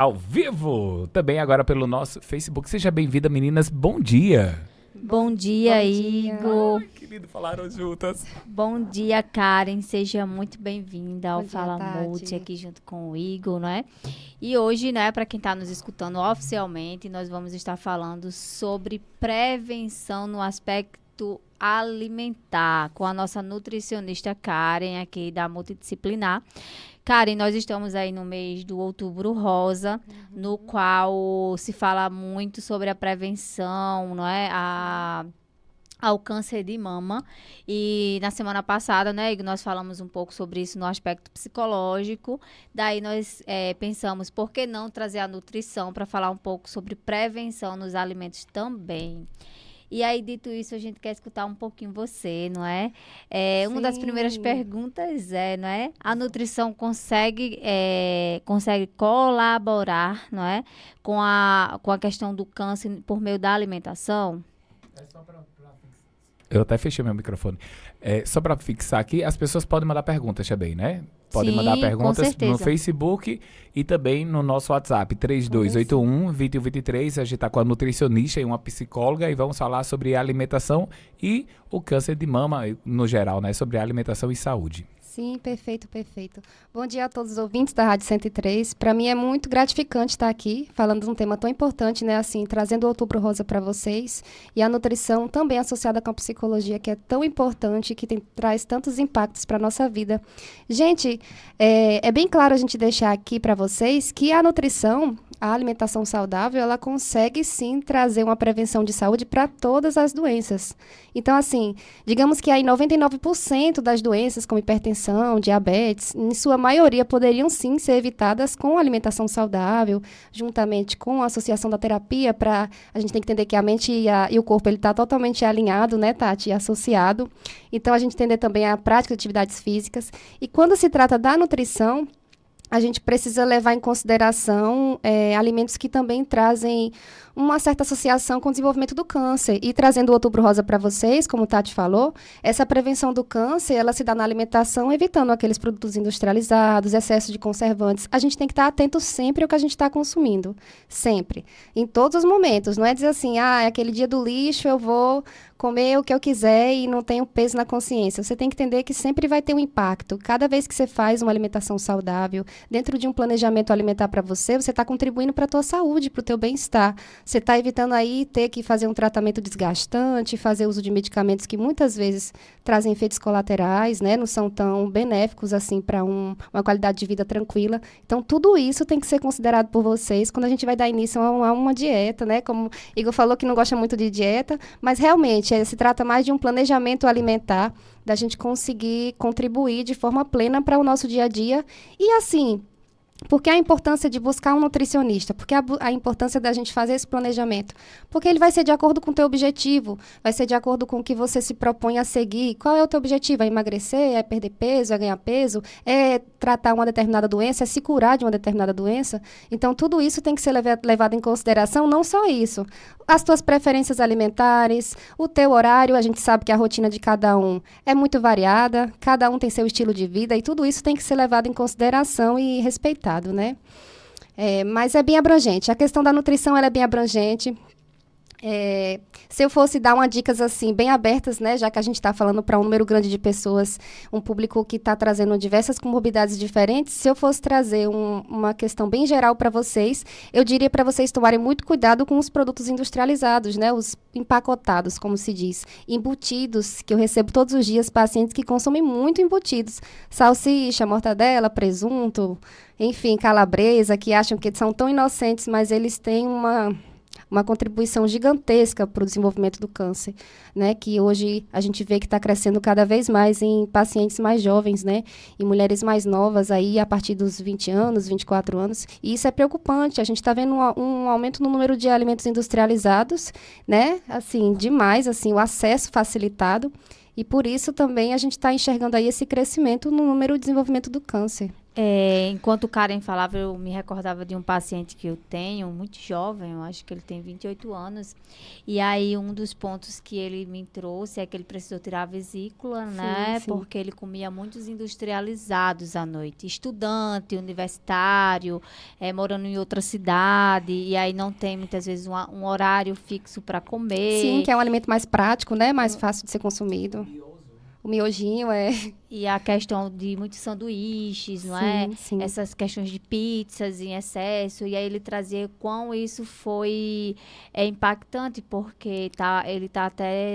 Ao vivo, também agora pelo nosso Facebook. Seja bem-vinda, meninas. Bom dia. Bom dia, Igor. Ai, que lindo, falaram juntas. Bom dia, Karen. Seja muito bem-vinda ao Bom dia, Fala Tati. Multi aqui junto com o Igor, não é? E hoje, né, para quem está nos escutando oficialmente, nós vamos estar falando sobre prevenção no aspecto alimentar com a nossa nutricionista Karen aqui da Multidisciplinar. Karen, nós estamos aí no mês do Outubro Rosa, no qual se fala muito sobre a prevenção, não é? Ao câncer de mama. E na semana passada, né, Igor, nós falamos um pouco sobre isso no aspecto psicológico. Daí nós pensamos, por que não trazer a nutrição para falar um pouco sobre prevenção nos alimentos também? E aí, dito isso, a gente quer escutar um pouquinho você, não é? Uma das primeiras perguntas não é? A nutrição consegue colaborar, não é? Com a questão do câncer por meio da alimentação? Eu até fechei meu microfone. Só para fixar aqui, as pessoas podem mandar perguntas também, né? Podem Sim, mandar com perguntas certeza. no Facebook e também no nosso WhatsApp, 3281-2023. A gente está com a nutricionista e uma psicóloga e vamos falar sobre alimentação e o câncer de mama no geral, né? Sobre alimentação e saúde. Sim, perfeito. Bom dia a todos os ouvintes da Rádio 103. Para mim é muito gratificante estar aqui falando de um tema tão importante, né? Assim, trazendo o Outubro Rosa para vocês e a nutrição também associada com a psicologia, que é tão importante, que traz tantos impactos para a nossa vida. Gente, é bem claro a gente deixar aqui para vocês que a nutrição, a alimentação saudável, ela consegue sim trazer uma prevenção de saúde para todas as doenças. Então, assim, digamos que aí 99% das doenças, como hipertensão, diabetes, em sua maioria poderiam sim ser evitadas com alimentação saudável, juntamente com a associação da terapia, a gente tem que entender que a mente e o corpo ele está totalmente alinhado, né, Tati, associado. Então, a gente entender também a prática de atividades físicas. E quando se trata da nutrição, a gente precisa levar em consideração alimentos que também trazem uma certa associação com o desenvolvimento do câncer. E trazendo o Outubro Rosa para vocês, como o Tati falou, essa prevenção do câncer, ela se dá na alimentação, evitando aqueles produtos industrializados, excesso de conservantes. A gente tem que estar atento sempre ao que a gente está consumindo. Sempre. Em todos os momentos. Não é dizer assim, é aquele dia do lixo, eu vou comer o que eu quiser e não tenho peso na consciência. Você tem que entender que sempre vai ter um impacto. Cada vez que você faz uma alimentação saudável, dentro de um planejamento alimentar para você, você está contribuindo para a tua saúde, para o teu bem-estar. Você está evitando aí ter que fazer um tratamento desgastante, fazer uso de medicamentos que muitas vezes trazem efeitos colaterais, né? Não são tão benéficos assim para uma qualidade de vida tranquila. Então, tudo isso tem que ser considerado por vocês quando a gente vai dar início a uma dieta, né? Como Igor falou que não gosta muito de dieta, mas realmente se trata mais de um planejamento alimentar, da gente conseguir contribuir de forma plena para o nosso dia a dia. E assim, por que a importância de buscar um nutricionista? Por que a importância da gente fazer esse planejamento? Porque ele vai ser de acordo com o teu objetivo, vai ser de acordo com o que você se propõe a seguir. Qual é o teu objetivo? É emagrecer? É perder peso? É ganhar peso? É tratar uma determinada doença? É se curar de uma determinada doença? Então, tudo isso tem que ser levado em consideração, não só isso. As tuas preferências alimentares, o teu horário, a gente sabe que a rotina de cada um é muito variada, cada um tem seu estilo de vida e tudo isso tem que ser levado em consideração e respeitado, né? Mas é bem abrangente. A questão da nutrição ela é bem abrangente. Se eu fosse dar umas dicas assim, bem abertas, né, já que a gente está falando para um número grande de pessoas, um público que está trazendo diversas comorbidades diferentes, se eu fosse trazer uma questão bem geral para vocês, eu diria para vocês tomarem muito cuidado com os produtos industrializados, né, os empacotados, como se diz, embutidos, que eu recebo todos os dias pacientes que consomem muito embutidos, salsicha, mortadela, presunto, enfim, calabresa, que acham que são tão inocentes, mas eles têm uma contribuição gigantesca para o desenvolvimento do câncer, né? Que hoje a gente vê que está crescendo cada vez mais em pacientes mais jovens, né? Em mulheres mais novas, aí a partir dos 20 anos, 24 anos. E isso é preocupante. A gente está vendo um aumento no número de alimentos industrializados, né? Assim, demais, assim, o acesso facilitado. E por isso também a gente está enxergando aí esse crescimento no número de desenvolvimento do câncer. Enquanto o Karen falava, eu me recordava de um paciente que eu tenho, muito jovem, eu acho que ele tem 28 anos. E aí, um dos pontos que ele me trouxe é que ele precisou tirar a vesícula, né? Sim. Porque ele comia muitos industrializados à noite. Estudante, universitário, morando em outra cidade. E aí, não tem, muitas vezes, um horário fixo para comer. Sim, que é um alimento mais prático, né? Mais fácil de ser consumido. O miojinho é... E a questão de muitos sanduíches, não é? Sim. Essas questões de pizzas em excesso. E aí ele trazia quão isso foi impactante, porque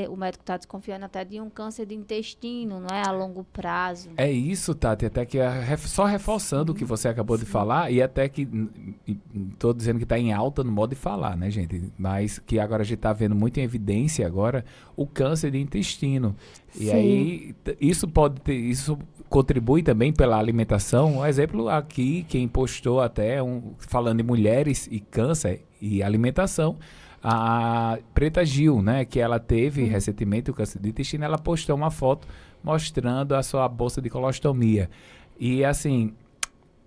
o médico está desconfiando até de um câncer de intestino, não é? A longo prazo. É isso, Tati, até que só reforçando o que você acabou de falar, e até que estou dizendo que está em alta no modo de falar, né, gente? Mas que agora a gente está vendo muito em evidência agora o câncer de intestino. E aí, isso contribui também pela alimentação. Um exemplo aqui, quem postou até, falando de mulheres e câncer e alimentação, a Preta Gil, né, que ela teve recentemente o câncer de intestino, ela postou uma foto mostrando a sua bolsa de colostomia. E assim,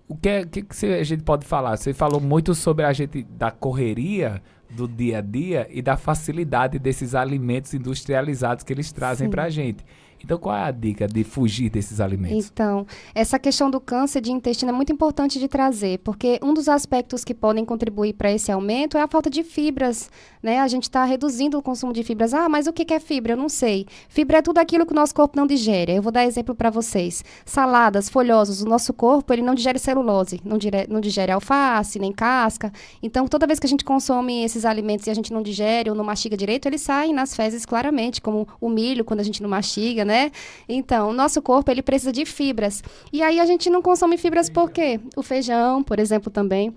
o que a gente pode falar? Você falou muito sobre da correria do dia a dia e da facilidade desses alimentos industrializados que eles trazem para a gente. Então, qual é a dica de fugir desses alimentos? Então, essa questão do câncer de intestino é muito importante de trazer, porque um dos aspectos que podem contribuir para esse aumento é a falta de fibras, né? A gente está reduzindo o consumo de fibras. Ah, mas o que é fibra? Eu não sei. Fibra é tudo aquilo que o nosso corpo não digere. Eu vou dar exemplo para vocês. Saladas, folhosos, o nosso corpo, ele não digere celulose, não digere alface, nem casca. Então, toda vez que a gente consome esses alimentos e a gente não digere ou não mastiga direito, eles saem nas fezes claramente, como o milho, quando a gente não mastiga, né? Então, o nosso corpo, ele precisa de fibras. E aí a gente não consome fibras por quê? O feijão, por exemplo, também.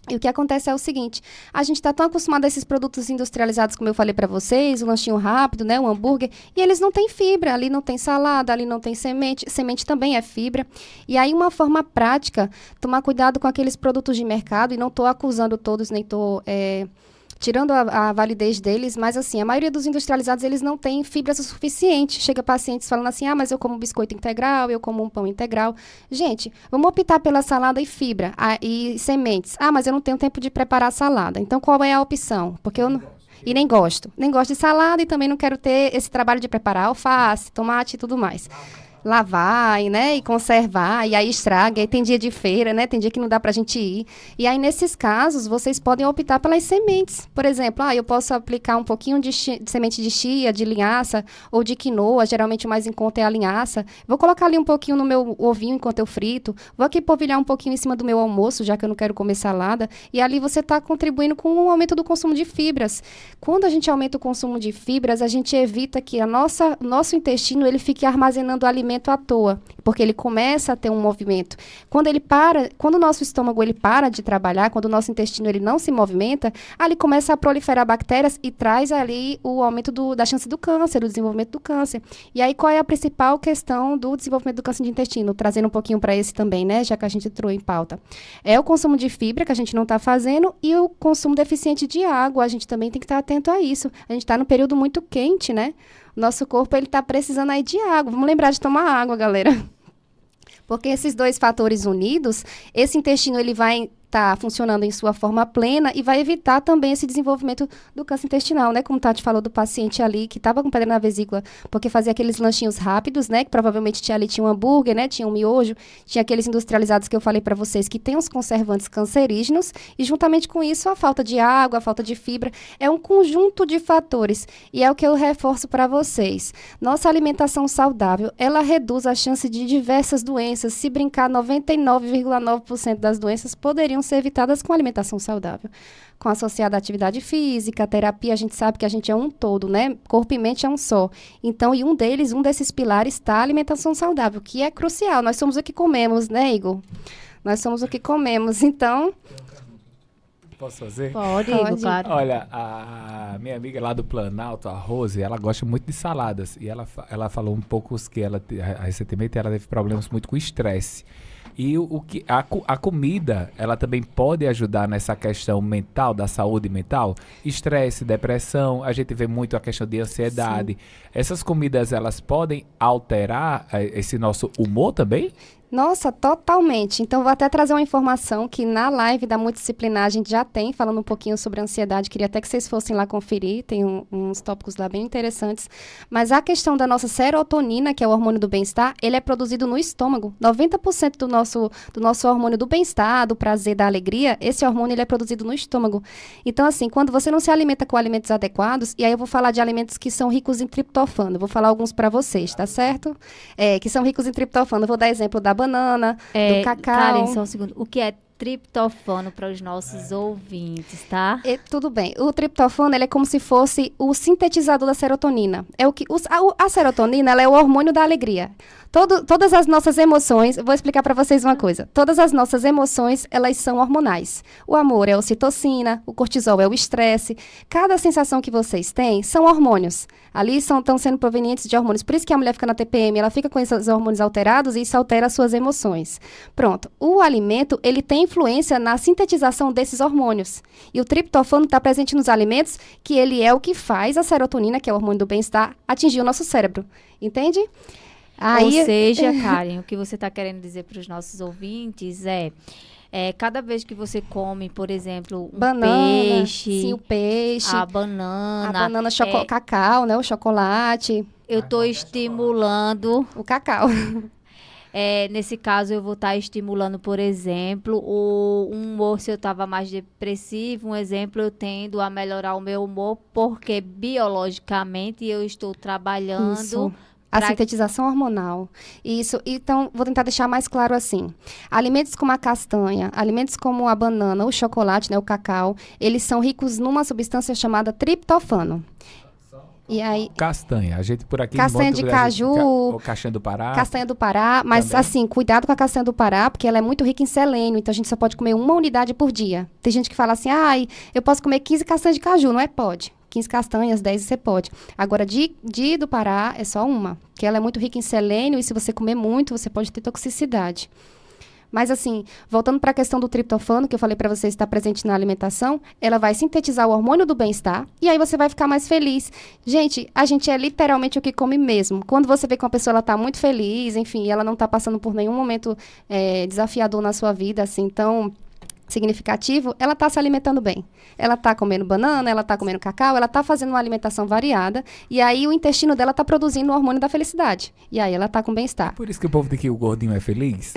E o que acontece é o seguinte, a gente está tão acostumado a esses produtos industrializados, como eu falei para vocês, o lanchinho rápido, né, o hambúrguer, e eles não têm fibra, ali não tem salada, ali não tem semente também é fibra. E aí uma forma prática, tomar cuidado com aqueles produtos de mercado, e não estou acusando todos, nem estou... tirando a validez deles, mas assim, a maioria dos industrializados, eles não têm fibras o suficiente. Chega pacientes falando assim, mas eu como biscoito integral, eu como um pão integral. Gente, vamos optar pela salada e fibra, e sementes. Mas eu não tenho tempo de preparar a salada. Então, qual é a opção? Porque eu não... E nem gosto. Nem gosto de salada e também não quero ter esse trabalho de preparar alface, tomate e tudo mais. Lavar, né, e conservar, e aí estraga, e tem dia de feira, né, tem dia que não dá pra gente ir. E aí, nesses casos, vocês podem optar pelas sementes. Por exemplo, eu posso aplicar um pouquinho de semente de chia, de linhaça, ou de quinoa, geralmente o mais em conta é a linhaça. Vou colocar ali um pouquinho no meu ovinho enquanto eu frito. Vou aqui polvilhar um pouquinho em cima do meu almoço, já que eu não quero comer salada. E ali você está contribuindo com o aumento do consumo de fibras. Quando a gente aumenta o consumo de fibras, a gente evita que nosso intestino ele fique armazenando alimento à toa, porque ele começa a ter um movimento. Quando o nosso estômago ele para de trabalhar, quando o nosso intestino ele não se movimenta, ali começa a proliferar bactérias e traz ali o aumento da chance do câncer, do desenvolvimento do câncer. E aí qual é a principal questão do desenvolvimento do câncer de intestino? Trazendo um pouquinho para esse também, né, já que a gente entrou em pauta. É o consumo de fibra que a gente não está fazendo e o consumo deficiente de água. A gente também tem que estar atento a isso. A gente está num período muito quente, né? Nosso corpo ele está precisando aí de água. Vamos lembrar de tomar água, galera. Porque esses dois fatores unidos, esse intestino ele vai estar funcionando em sua forma plena e vai evitar também esse desenvolvimento do câncer intestinal, né? Como Tati falou do paciente ali que estava com pedra na vesícula porque fazia aqueles lanchinhos rápidos, né? Que provavelmente tinha um hambúrguer, né? Tinha um miojo, tinha aqueles industrializados que eu falei para vocês que tem os conservantes cancerígenos e juntamente com isso a falta de água, a falta de fibra, é um conjunto de fatores e é o que eu reforço para vocês. Nossa alimentação saudável, ela reduz a chance de diversas doenças. Se brincar, 99,9% das doenças poderiam ser evitadas com alimentação saudável. Com associada à atividade física, terapia, a gente sabe que a gente é um todo, né? Corpo e mente é um só. Então, e um desses pilares está a alimentação saudável, que é crucial. Nós somos o que comemos, né, Igor? Nós somos o que comemos, então... Posso fazer? Pode, Igor, claro. Olha, a minha amiga lá do Planalto, a Rose, ela gosta muito de saladas. E ela falou um pouco que recentemente ela teve problemas muito com estresse. E a comida, ela também pode ajudar nessa questão mental, da saúde mental. Estresse, depressão, a gente vê muito a questão de ansiedade. Sim. Essas comidas, elas podem alterar esse nosso humor também? Nossa, totalmente. Então, vou até trazer uma informação que na live da multidisciplinar a gente já tem, falando um pouquinho sobre ansiedade. Queria até que vocês fossem lá conferir, tem uns tópicos lá bem interessantes. Mas a questão da nossa serotonina, que é o hormônio do bem-estar, ele é produzido no estômago. 90% do nosso hormônio do bem-estar, do prazer, da alegria, esse hormônio ele é produzido no estômago. Então, assim, quando você não se alimenta com alimentos adequados, e aí eu vou falar de alimentos que são ricos em triptofano, vou falar alguns para vocês, tá certo? Que são ricos em triptofano. Eu vou dar exemplo da banana, do cacau. Karen, só um segundo. O que é triptofano para os nossos ouvintes, tá? Tudo bem. O triptofano ele é como se fosse o sintetizador da serotonina. A serotonina ela é o hormônio da alegria. Todas as nossas emoções, vou explicar para vocês uma coisa. Todas as nossas emoções, elas são hormonais. O amor é a ocitocina, o cortisol é o estresse. Cada sensação que vocês têm são hormônios. Ali estão sendo provenientes de hormônios. Por isso que a mulher fica na TPM, ela fica com esses hormônios alterados e isso altera as suas emoções. Pronto. O alimento, ele tem influência na sintetização desses hormônios. E o triptofano está presente nos alimentos, que ele é o que faz a serotonina, que é o hormônio do bem-estar, atingir o nosso cérebro. Entende? Ou seja, Karen, o que você está querendo dizer para os nossos ouvintes cada vez que você come, por exemplo, peixe, sim, o peixe, a banana, cacau, né, o chocolate. Eu estou estimulando o cacau. Nesse caso, eu vou estar estimulando, por exemplo, um humor, se eu estava mais depressivo, um exemplo, eu tendo a melhorar o meu humor, porque biologicamente eu estou trabalhando... Isso. A sintetização hormonal. Isso. Então, vou tentar deixar mais claro assim. Alimentos como a castanha, alimentos como a banana, o chocolate, né, o cacau, eles são ricos numa substância chamada triptofano. E aí, castanha, a gente por aqui... Castanha de caju... Castanha do Pará. Castanha do Pará, mas também. Assim, cuidado com a castanha do Pará, porque ela é muito rica em selênio, então a gente só pode comer uma unidade por dia. Tem gente que fala assim, eu posso comer 15 castanhas de caju, não é? Pode. 15 castanhas, 10 você pode. Agora, do Pará é só uma, que ela é muito rica em selênio e se você comer muito, você pode ter toxicidade. Mas assim, voltando para a questão do triptofano, que eu falei para vocês estar presente na alimentação, ela vai sintetizar o hormônio do bem-estar e aí você vai ficar mais feliz. Gente, a gente é literalmente o que come mesmo. Quando você vê que uma pessoa está muito feliz, enfim, ela não está passando por nenhum momento desafiador na sua vida, assim, então... significativo, ela está se alimentando bem. Ela está comendo banana, ela está comendo cacau, ela está fazendo uma alimentação variada e aí o intestino dela está produzindo o hormônio da felicidade. E aí ela está com bem-estar. Por isso que o povo diz que o gordinho é feliz?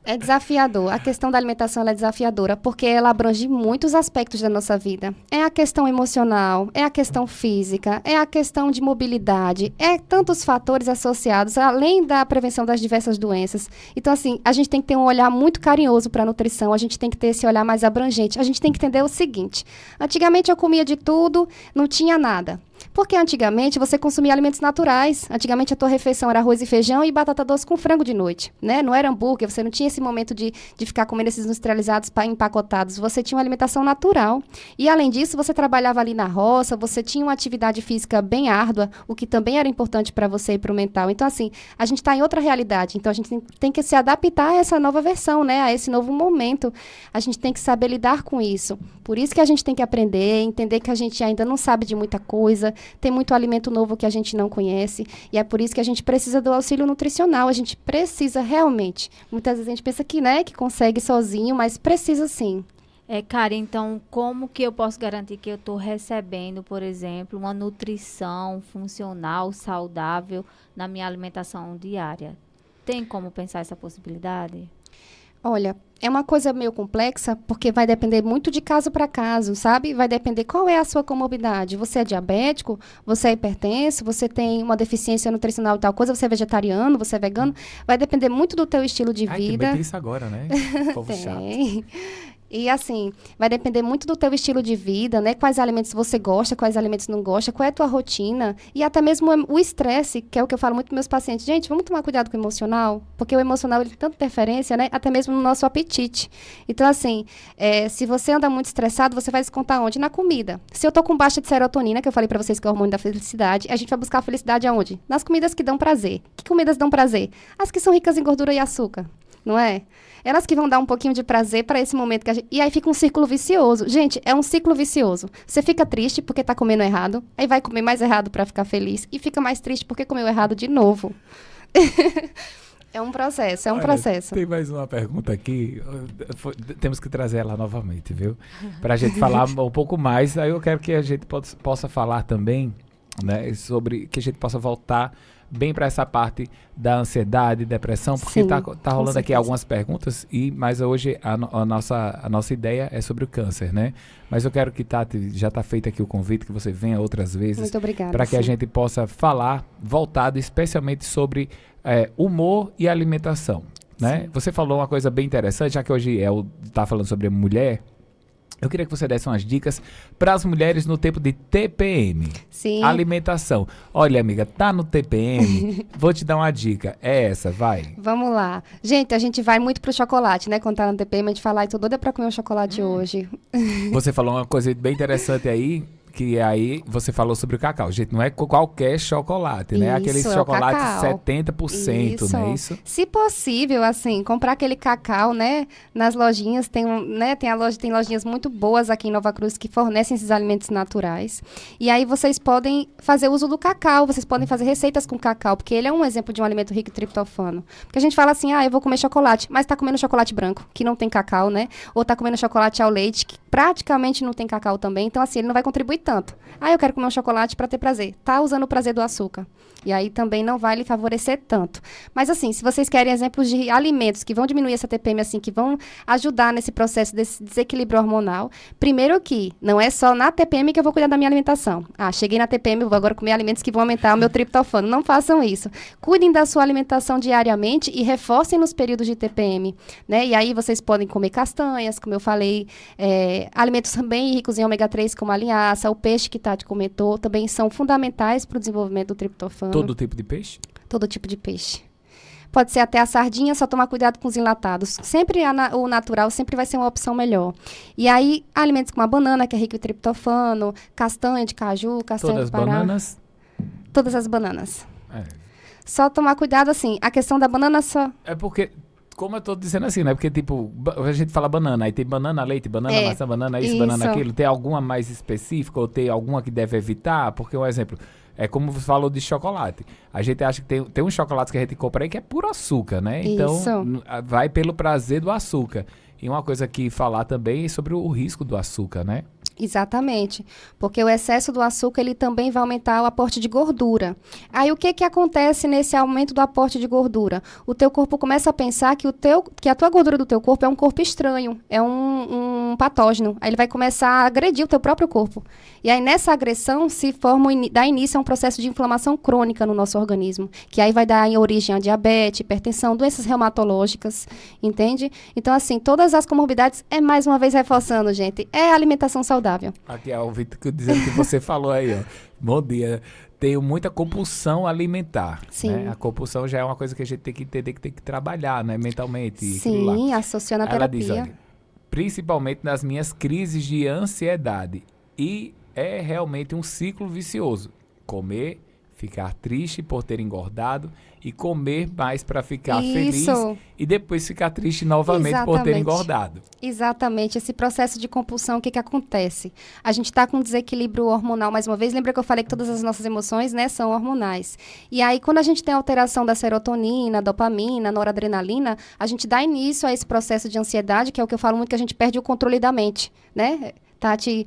É desafiador. A questão da alimentação ela é desafiadora porque ela abrange muitos aspectos da nossa vida. É a questão emocional, é a questão física, é a questão de mobilidade, é tantos fatores associados, além da prevenção das diversas doenças. Então, assim, a gente tem que ter um olhar muito carinhoso para a nutrição, a gente tem que ter esse olhar mais abrangente. A gente tem que entender o seguinte, antigamente eu comia de tudo, não tinha nada. Porque antigamente você consumia alimentos naturais. Antigamente a tua refeição era arroz e feijão e batata doce com frango de noite, né? Não era hambúrguer, você não tinha esse momento de ficar comendo esses industrializados empacotados. Você tinha uma alimentação natural. E além disso, você trabalhava ali na roça, você tinha uma atividade física bem árdua, o que também era importante para você e para o mental. Então, assim, a gente está em outra realidade. Então, a gente tem que se adaptar a essa nova versão, né? A esse novo momento. A gente tem que saber lidar com isso. Por isso que a gente tem que aprender, entender que a gente ainda não sabe de muita coisa, tem muito alimento novo que a gente não conhece, e é por isso que a gente precisa do auxílio nutricional, a gente precisa realmente. Muitas vezes a gente pensa que, né, que consegue sozinho, mas precisa sim. Karen, então, como que eu posso garantir que eu estou recebendo, por exemplo, uma nutrição funcional, saudável na minha alimentação diária? Tem como pensar essa possibilidade? Olha, é uma coisa meio complexa, porque vai depender muito de caso para caso, sabe? Vai depender qual é a sua comorbidade. Você é diabético? Você é hipertenso? Você tem uma deficiência nutricional e tal coisa? Você é vegetariano? Você é vegano? Vai depender muito do teu estilo de vida. Tem isso agora, né? Povo chato. E assim, vai depender muito do teu estilo de vida, né? Quais alimentos você gosta, quais alimentos não gosta, qual é a tua rotina. E até mesmo o estresse, que é o que eu falo muito para meus pacientes. Gente, vamos tomar cuidado com o emocional, porque o emocional ele tem tanta interferência, né? Até mesmo no nosso apetite. Então, assim, se você anda muito estressado, você vai descontar onde? Na comida. Se eu tô com baixa de serotonina, que eu falei para vocês que é o hormônio da felicidade, a gente vai buscar a felicidade aonde? Nas comidas que dão prazer. Que comidas dão prazer? As que são ricas em gordura e açúcar, não é? Elas que vão dar um pouquinho de prazer para esse momento que a gente... E aí fica um círculo vicioso. Gente, é um ciclo vicioso. Você fica triste porque tá comendo errado, aí vai comer mais errado para ficar feliz, e fica mais triste porque comeu errado de novo. É um processo, é um Olha, processo. Tem mais uma pergunta aqui. Temos que trazer ela novamente, viu? Para a gente falar um pouco mais. Aí eu quero que a gente possa falar também, né, sobre que a gente possa voltar bem para essa parte da ansiedade, depressão, porque Sim, tá com rolando aqui certeza. algumas perguntas, mas hoje a nossa ideia é sobre o câncer, né? Mas eu quero que, Tati, já está feito aqui o convite, que você venha outras vezes, Muito obrigada. para que a sim. gente possa falar voltado especialmente sobre humor e alimentação, né? Sim. Você falou uma coisa bem interessante, já que hoje está falando sobre a mulher. Eu queria que você desse umas dicas para as mulheres no tempo de TPM. Sim. Alimentação. Olha, amiga, tá no TPM, vou te dar uma dica. É essa, vai. Vamos lá. Gente, a gente vai muito pro chocolate, né? Quando tá no TPM, a gente fala, ai, tô doida pra comer um chocolate hoje. Você falou uma coisa bem interessante aí, que aí você falou sobre o cacau. Gente, não é qualquer chocolate, né? Aquele Isso, é o chocolate cacau. 70%, não é isso? Se possível, assim, comprar aquele cacau, né? Nas lojinhas, tem lojinhas muito boas aqui em Nova Cruz que fornecem esses alimentos naturais. E aí vocês podem fazer uso do cacau, vocês podem fazer receitas com cacau, porque ele é um exemplo de um alimento rico em triptofano. Porque a gente fala assim, eu vou comer chocolate, mas tá comendo chocolate branco, que não tem cacau, né? Ou tá comendo chocolate ao leite, que praticamente não tem cacau também. Então, assim, ele não vai contribuir tanto. Eu quero comer um chocolate para ter prazer. Tá usando o prazer do açúcar. E aí também não vai lhe favorecer tanto. Mas assim, se vocês querem exemplos de alimentos que vão diminuir essa TPM, assim, que vão ajudar nesse processo desse desequilíbrio hormonal, primeiro que não é só na TPM que eu vou cuidar da minha alimentação. Cheguei na TPM, eu vou agora comer alimentos que vão aumentar o meu triptofano. Não façam isso. Cuidem da sua alimentação diariamente e reforcem nos períodos de TPM, né? E aí vocês podem comer castanhas, como eu falei, alimentos também ricos em ômega 3, como a linhaça, o peixe que Tati comentou, também são fundamentais para o desenvolvimento do triptofano. Todo tipo de peixe? Todo tipo de peixe. Pode ser até a sardinha, só tomar cuidado com os enlatados. Sempre o natural sempre vai ser uma opção melhor. E aí, alimentos como a banana, que é rico em triptofano, castanha de caju, castanha Todas de pará. bananas? Todas as bananas. É. Só tomar cuidado, assim, a questão da banana só... É porque, como eu tô dizendo assim, né? Porque, tipo, a gente fala banana, aí tem banana, leite, banana, maçã, banana isso, banana aquilo. Tem alguma mais específica ou tem alguma que deve evitar? Porque, um exemplo, é como você falou de chocolate. A gente acha que tem uns chocolates que a gente compra aí que é puro açúcar, né? Então, vai pelo prazer do açúcar. E uma coisa que falar também é sobre o risco do açúcar, né? Exatamente, porque o excesso do açúcar ele também vai aumentar o aporte de gordura. Aí o que acontece nesse aumento do aporte de gordura? O teu corpo começa a pensar que a tua gordura do teu corpo é um corpo estranho, é um patógeno. Aí ele vai começar a agredir o teu próprio corpo. E aí nessa agressão dá início a um processo de inflamação crônica no nosso organismo, que aí vai dar origem a diabetes, hipertensão, doenças reumatológicas, entende? Então assim, todas as comorbidades, mais uma vez reforçando, gente, é alimentação saudável. Aqui é o Vitor dizendo que você falou aí, ó. Bom dia. Tenho muita compulsão alimentar. Sim. Né? A compulsão já é uma coisa que a gente tem que entender que tem que trabalhar, né? Mentalmente. Sim, associando a Ela terapia. diz, olha, principalmente nas minhas crises de ansiedade. E é realmente um ciclo vicioso. Comer, ficar triste por ter engordado e comer mais para ficar feliz e depois ficar triste novamente por ter engordado. Exatamente. Esse processo de compulsão, o que acontece? A gente está com um desequilíbrio hormonal, mais uma vez. Lembra que eu falei que todas as nossas emoções, né, são hormonais. E aí, quando a gente tem alteração da serotonina, dopamina, noradrenalina, a gente dá início a esse processo de ansiedade, que é o que eu falo muito, que a gente perde o controle da mente, né? Tati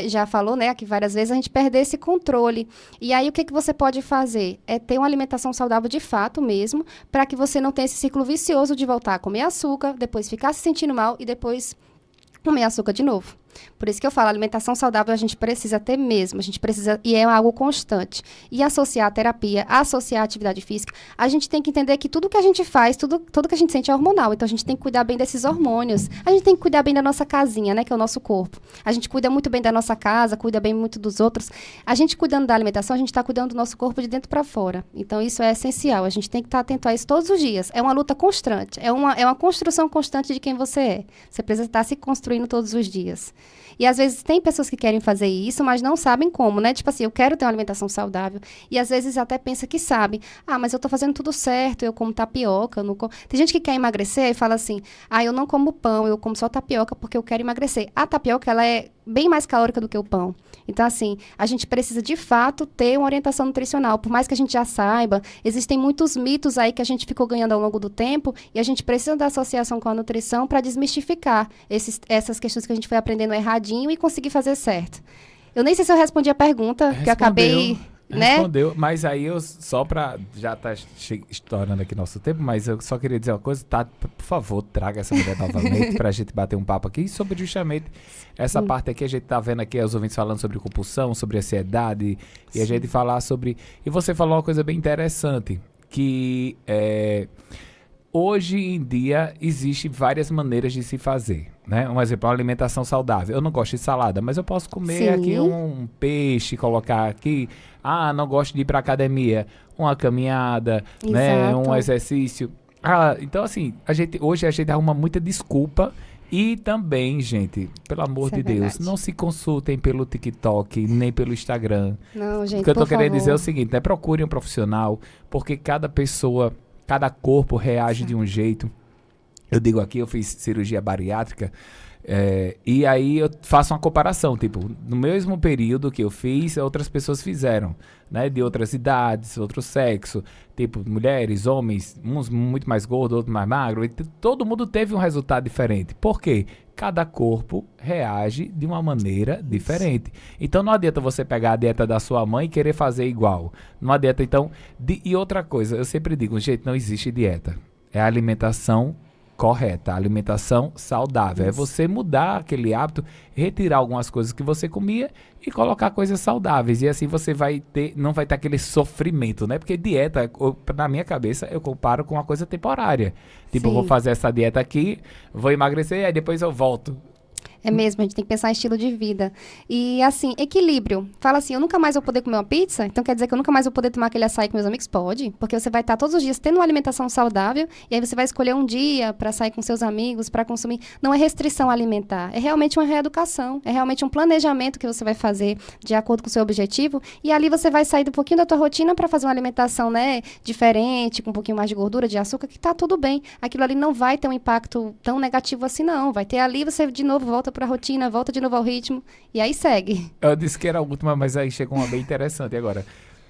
já falou, né, que várias vezes a gente perde esse controle. E aí, o que você pode fazer? É ter uma alimentação saudável de fato mesmo, para que você não tenha esse ciclo vicioso de voltar a comer açúcar, depois ficar se sentindo mal e depois comer açúcar de novo. Por isso que eu falo, alimentação saudável a gente precisa ter mesmo, a gente precisa, e é algo constante. E associar a terapia, associar a atividade física, a gente tem que entender que tudo que a gente faz, tudo que a gente sente é hormonal, então a gente tem que cuidar bem desses hormônios. A gente tem que cuidar bem da nossa casinha, né, que é o nosso corpo. A gente cuida muito bem da nossa casa, cuida bem muito dos outros. A gente cuidando da alimentação, a gente está cuidando do nosso corpo de dentro para fora. Então isso é essencial, a gente tem que estar atento a isso todos os dias. É uma luta constante, é uma construção constante de quem você é. Você precisa estar se construindo todos os dias. E às vezes tem pessoas que querem fazer isso, mas não sabem como, né? Tipo assim, eu quero ter uma alimentação saudável. E às vezes até pensa que sabe. Mas eu tô fazendo tudo certo, eu como tapioca. Tem gente que quer emagrecer e fala assim, eu não como pão, eu como só tapioca porque eu quero emagrecer. A tapioca, ela é bem mais calórica do que o pão. Então, assim, a gente precisa, de fato, ter uma orientação nutricional. Por mais que a gente já saiba, existem muitos mitos aí que a gente ficou ganhando ao longo do tempo e a gente precisa da associação com a nutrição para desmistificar essas questões que a gente foi aprendendo erradinho e conseguir fazer certo. Eu nem sei se eu respondi a pergunta, que eu acabei... Né? Respondeu, mas aí eu só pra... Já tá estourando aqui nosso tempo, mas eu só queria dizer uma coisa, tá? Por favor, traga essa mulher novamente pra gente bater um papo aqui sobre justamente essa parte aqui. A gente tá vendo aqui os ouvintes falando sobre compulsão, sobre ansiedade, e a gente falar sobre... E você falou uma coisa bem interessante, que hoje em dia existem várias maneiras de se fazer, né? Um exemplo, uma alimentação saudável. Eu não gosto de salada, mas eu posso comer aqui um peixe, colocar aqui... Ah, não gosto de ir pra academia. Uma caminhada, né? Um exercício. Então, assim, hoje a gente arruma muita desculpa. E também, gente, pelo amor de Deus, não se consultem pelo TikTok, nem pelo Instagram. Não, gente, o que eu tô querendo dizer é o seguinte, né? Procure um profissional, porque cada pessoa, cada corpo reage de um jeito. Eu digo aqui, eu fiz cirurgia bariátrica, e aí eu faço uma comparação, tipo, no mesmo período que eu fiz, outras pessoas fizeram, né, de outras idades, outro sexo, tipo, mulheres, homens, uns muito mais gordos, outros mais magros, todo mundo teve um resultado diferente. Por quê? Cada corpo reage de uma maneira diferente. Então não adianta você pegar a dieta da sua mãe e querer fazer igual. Não adianta, então... E outra coisa, eu sempre digo, gente, não existe dieta. É a alimentação correta, a alimentação saudável. É você mudar aquele hábito, retirar algumas coisas que você comia e colocar coisas saudáveis. E assim você não vai ter aquele sofrimento, né? Porque dieta, na minha cabeça, eu comparo com uma coisa temporária. Tipo, eu vou fazer essa dieta aqui, vou emagrecer, aí depois eu volto. É mesmo, a gente tem que pensar em estilo de vida. E, assim, equilíbrio. Fala assim, eu nunca mais vou poder comer uma pizza? Então quer dizer que eu nunca mais vou poder tomar aquele açaí com meus amigos? Pode, porque você vai estar todos os dias tendo uma alimentação saudável e aí você vai escolher um dia para sair com seus amigos, para consumir. Não é restrição alimentar, é realmente uma reeducação, é realmente um planejamento que você vai fazer de acordo com o seu objetivo e ali você vai sair um pouquinho da tua rotina para fazer uma alimentação, né, diferente, com um pouquinho mais de gordura, de açúcar, que tá tudo bem. Aquilo ali não vai ter um impacto tão negativo assim, não. Vai ter ali, você de novo volta para a rotina, volta de novo ao ritmo e aí segue. Eu disse que era a última, mas aí chegou uma bem interessante agora.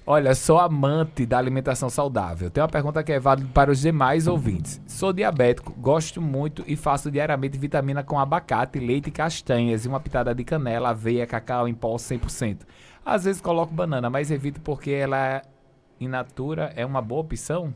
Olha, sou amante da alimentação saudável. Tem uma pergunta que é válida para os demais ouvintes. Sou diabético, gosto muito e faço diariamente vitamina com abacate, leite e castanhas e uma pitada de canela, aveia, cacau em pó 100%. Às vezes coloco banana, mas evito porque ela in natura é uma boa opção?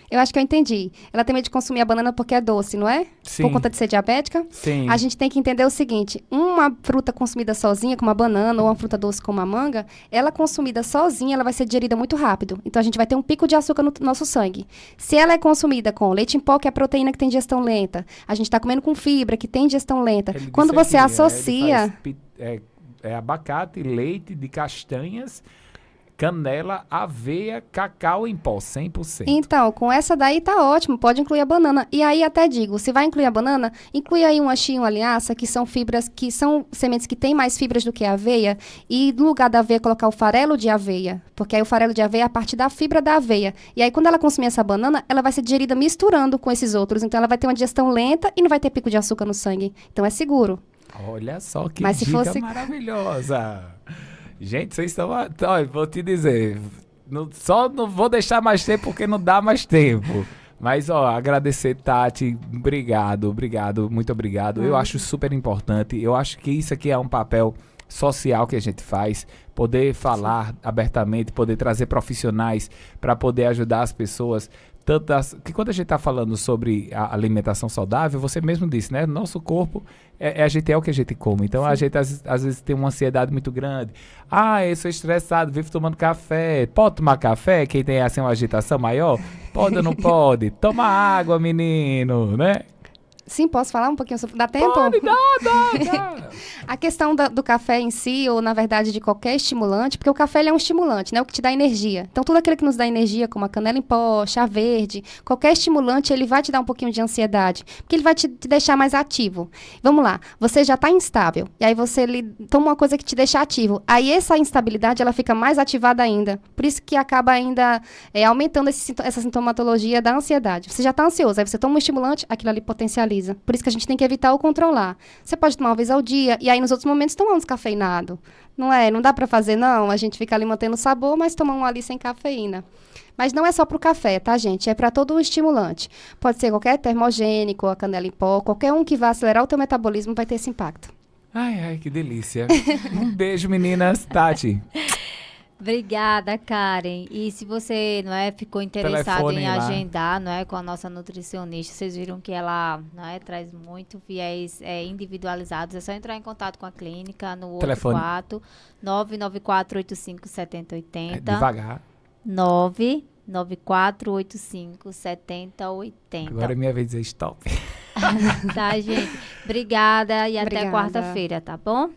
Eu acho que eu entendi. Ela tem medo de consumir a banana porque é doce, não é? Sim. Por conta de ser diabética? Sim. A gente tem que entender o seguinte, uma fruta consumida sozinha, como a banana, ou uma fruta doce como a manga, ela consumida sozinha, ela vai ser digerida muito rápido. Então, a gente vai ter um pico de açúcar no nosso sangue. Se ela é consumida com leite em pó, que é a proteína que tem digestão lenta, a gente está comendo com fibra, que tem digestão lenta. Quando você associa... abacate, leite de castanhas... Canela, aveia, cacau em pó, 100%. Então, com essa daí tá ótimo, pode incluir a banana. E aí até digo, se vai incluir a banana, inclui aí uma chia e uma linhaça, que são fibras, que são sementes que têm mais fibras do que a aveia. E no lugar da aveia, colocar o farelo de aveia. Porque aí o farelo de aveia é a parte da fibra da aveia. E aí quando ela consumir essa banana, ela vai ser digerida misturando com esses outros. Então ela vai ter uma digestão lenta e não vai ter pico de açúcar no sangue. Então é seguro. Olha só que Mas dica maravilhosa. Gente, vocês estão... Olha, vou te dizer, só não vou deixar mais tempo porque não dá mais tempo. Mas, agradecer, Tati, obrigado, muito obrigado. Eu acho super importante, eu acho que isso aqui é um papel social que a gente faz, poder falar abertamente, poder trazer profissionais para poder ajudar as pessoas. Que quando a gente está falando sobre a alimentação saudável, você mesmo disse, né? Nosso corpo, a gente é o que a gente come. Então, a gente às vezes tem uma ansiedade muito grande. Eu sou estressado, vivo tomando café. Pode tomar café? Quem tem assim uma agitação maior? Pode ou não pode? Toma água, menino, né? Sim, posso falar um pouquinho sobre... Dá tempo? Pode, dá. A questão do café em si, ou na verdade de qualquer estimulante, porque o café ele é um estimulante, né? O que te dá energia. Então, tudo aquilo que nos dá energia, como a canela em pó, chá verde, qualquer estimulante, ele vai te dar um pouquinho de ansiedade, porque ele vai te deixar mais ativo. Vamos lá, você já está instável, e aí você toma uma coisa que te deixa ativo. Aí essa instabilidade, ela fica mais ativada ainda. Por isso que acaba ainda aumentando essa sintomatologia da ansiedade. Você já está ansioso, aí você toma um estimulante, aquilo ali potencializa. metaboliza. Por isso que a gente tem que evitar ou controlar. Você pode tomar uma vez ao dia, e aí nos outros momentos tomar um descafeinado. Não é? Não dá para fazer, não. A gente fica ali mantendo o sabor, mas toma um ali sem cafeína. Mas não é só para o café, tá, gente? É para todo o estimulante. Pode ser qualquer termogênico, a canela em pó, qualquer um que vá acelerar o teu metabolismo vai ter esse impacto. Ai, que delícia. Um beijo, meninas. Tati. Obrigada, Karen. E se você, não é, ficou interessado Telefone em lá. agendar, não é, com a nossa nutricionista, vocês viram que ela, não é, traz muito viés individualizados. É só entrar em contato com a clínica no Telefone. 84 99485 7080. Devagar. 99485 7080. Agora é minha vez de dizer stop. Tá, gente? Obrigada e até Obrigada. quarta-feira, tá bom?